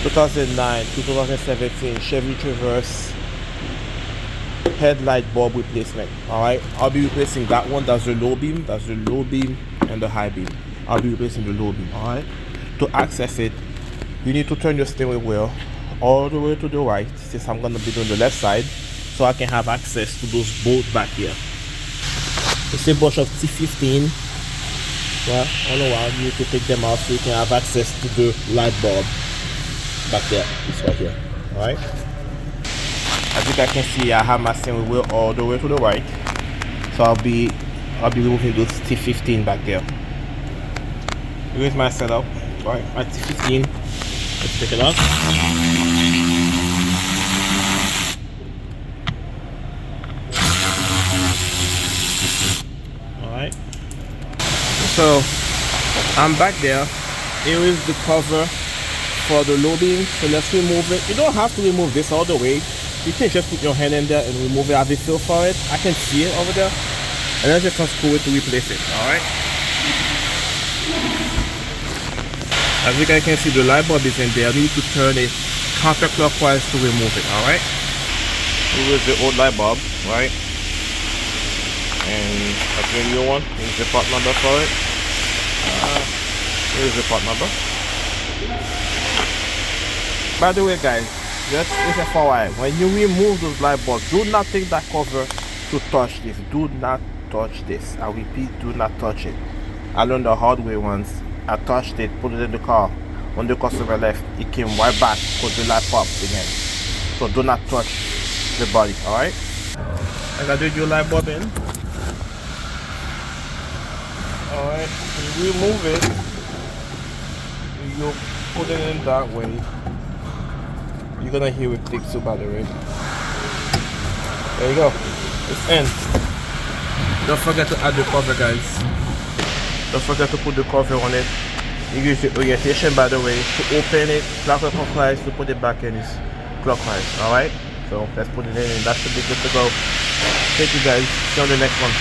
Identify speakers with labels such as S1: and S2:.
S1: 2009 to 2017 Chevy Traverse headlight bulb replacement. Alright, I'll be replacing that one. That's the low beam, and the high beam. I'll be replacing the low beam. Alright, to access it, you need to turn your steering wheel all the way to the right, since I'm gonna be doing the left side, so I can have access to those bolts back here. It's a bunch of T15. Well, all the while you need to take them out so you can have access to the light bulb back there. It's right here. Alright, as you guys can see, I have my steering wheel all the way to the right, so I'll be removing those T15 back there. Here's my setup. Alright, my T15. Let's take it off. Alright, so I'm back there. Here is the cover for the low beam, so let's remove it. You don't have to remove this all the way. You can just put your hand in there and remove it. I have a feel for it. I can see it over there, and then just unscrew it to replace it. Alright, as you guys can see, the light bulb is in there. You need to turn it counterclockwise to remove it. Alright, here is the old light bulb, right? And that's the new one. Here's the part number for it. Here's the part number. By the way, guys, just FYI, when you remove those light bulbs, do not take that cover to touch this. Do not touch this. I repeat, do not touch it. I learned the hard way once. I touched it, put it in the car. When the customer left, it came right back because the light popped again. So do not touch the body. Alright, I got the new light bulb in. Alright, you remove it, you put it in that way. You're gonna hear it click too, by the way. There you go, it's in. Don't forget to add the cover, guys. Don't forget to put the cover on it. You use the orientation, by the way, to open it clockwise, to put it back in is clockwise. Alright, so let's put it in and that should be good to go. Thank you guys, see you on the next one.